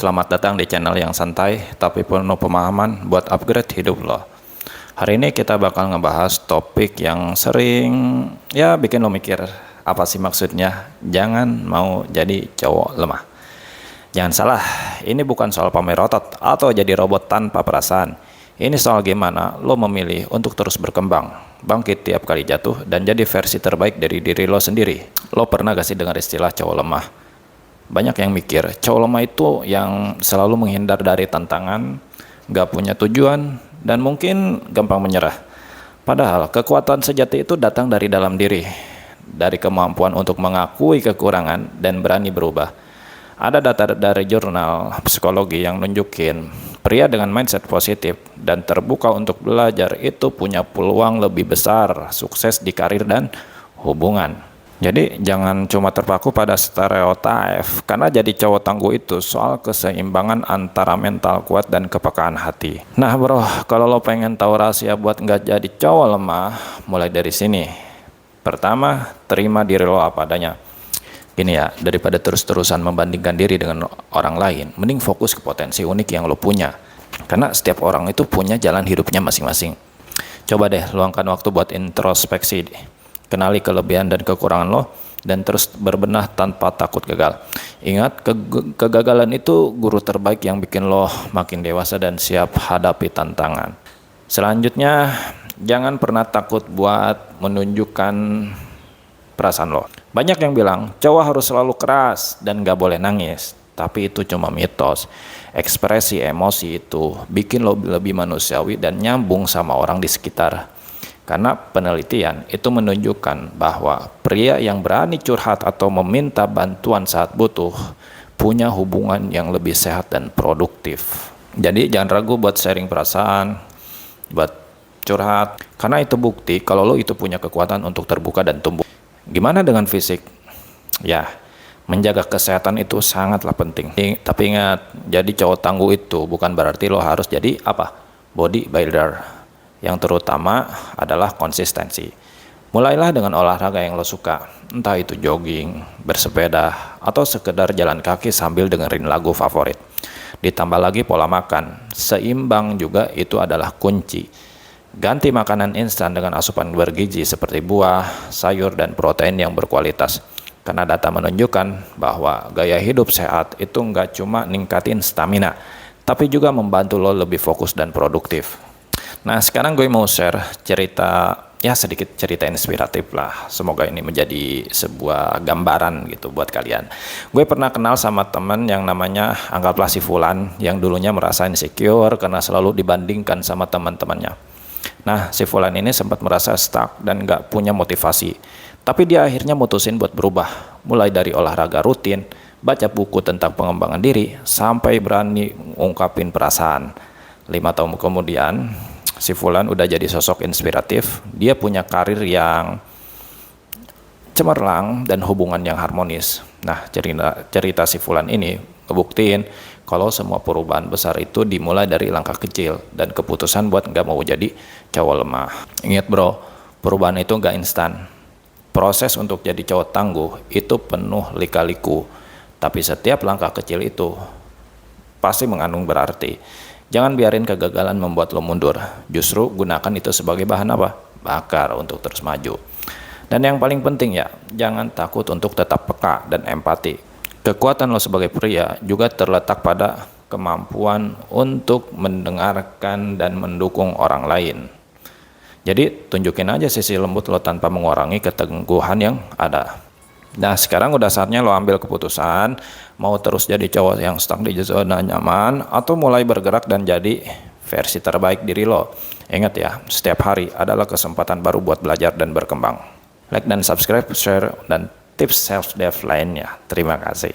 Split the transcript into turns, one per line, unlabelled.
Selamat datang di channel yang santai tapi penuh pemahaman buat upgrade hidup lo. Hari ini kita bakal ngebahas topik yang sering bikin lo mikir, apa sih maksudnya jangan mau jadi cowok lemah. Jangan salah, ini bukan soal pamer otot atau jadi robot tanpa perasaan. Ini soal gimana lo memilih untuk terus berkembang, bangkit tiap kali jatuh, dan jadi versi terbaik dari diri lo sendiri. Lo pernah gak sih dengar istilah cowok lemah? Banyak yang mikir, cowok lemah itu yang selalu menghindar dari tantangan, gak punya tujuan, dan mungkin gampang menyerah. Padahal kekuatan sejati itu datang dari dalam diri, dari kemampuan untuk mengakui kekurangan dan berani berubah. Ada data dari jurnal psikologi yang nunjukin pria dengan mindset positif dan terbuka untuk belajar itu punya peluang lebih besar sukses di karir dan hubungan. Jadi jangan cuma terpaku pada stereotip, karena jadi cowok tangguh itu soal keseimbangan antara mental kuat dan kepekaan hati. Nah bro, kalau lo pengen tahu rahasia buat nggak jadi cowok lemah, mulai dari sini. Pertama, terima diri lo apa adanya. Gini ya, daripada terus-terusan membandingkan diri dengan orang lain, mending fokus ke potensi unik yang lo punya. Karena setiap orang itu punya jalan hidupnya masing-masing. Coba deh luangkan waktu buat introspeksi. Kenali kelebihan dan kekurangan lo, dan terus berbenah tanpa takut gagal. Ingat, kegagalan itu guru terbaik yang bikin lo makin dewasa dan siap hadapi tantangan. Selanjutnya, jangan pernah takut buat menunjukkan perasaan lo. Banyak yang bilang, cowok harus selalu keras dan gak boleh nangis. Tapi itu cuma mitos. Ekspresi emosi itu bikin lo lebih manusiawi dan nyambung sama orang di sekitar. Karena penelitian itu menunjukkan bahwa pria yang berani curhat atau meminta bantuan saat butuh punya hubungan yang lebih sehat dan produktif. Jadi jangan ragu buat sharing perasaan, buat curhat, karena itu bukti kalau lo itu punya kekuatan untuk terbuka dan tumbuh. Gimana dengan fisik? Ya, menjaga kesehatan itu sangatlah penting. Tapi ingat, jadi cowok tangguh itu bukan berarti lo harus jadi bodybuilder. Yang terutama adalah konsistensi. Mulailah dengan olahraga yang lo suka, entah itu jogging, bersepeda, atau sekedar jalan kaki sambil dengerin lagu favorit. Ditambah lagi pola makan, seimbang juga itu adalah kunci. Ganti makanan instan dengan asupan bergizi seperti buah, sayur, dan protein yang berkualitas. Karena data menunjukkan bahwa gaya hidup sehat itu nggak cuma ningkatin stamina, tapi juga membantu lo lebih fokus dan produktif. Nah sekarang gue mau share sedikit cerita inspiratif lah. Semoga ini menjadi sebuah gambaran gitu buat kalian. Gue pernah kenal sama temen yang namanya, anggaplah si Fulan, yang dulunya merasa insecure karena selalu dibandingkan sama teman-temannya. Nah si Fulan ini sempat merasa stuck dan gak punya motivasi. Tapi dia akhirnya mutusin buat berubah. Mulai dari olahraga rutin, baca buku tentang pengembangan diri, sampai berani ungkapin perasaan. 5 tahun kemudian, si Fulan udah jadi sosok inspiratif. Dia punya karir yang cemerlang dan hubungan yang harmonis. Nah, cerita si Fulan ini ngebuktiin kalau semua perubahan besar itu dimulai dari langkah kecil dan keputusan buat nggak mau jadi cowok lemah. Ingat bro, perubahan itu nggak instan. Proses untuk jadi cowok tangguh itu penuh lika-liku. Tapi setiap langkah kecil itu pasti mengandung berarti. Jangan biarin kegagalan membuat lo mundur. Justru gunakan itu sebagai bahan bakar untuk terus maju. Dan yang paling penting jangan takut untuk tetap peka dan empati. Kekuatan lo sebagai pria juga terletak pada kemampuan untuk mendengarkan dan mendukung orang lain. Jadi tunjukin aja sisi lembut lo tanpa mengurangi keteguhan yang ada. Nah sekarang udah saatnya lo ambil keputusan, mau terus jadi cowok yang stuck di zona nyaman, atau mulai bergerak dan jadi versi terbaik diri lo. Ingat ya, setiap hari adalah kesempatan baru buat belajar dan berkembang. Like dan subscribe, share, dan tips self-dev lainnya. Terima kasih.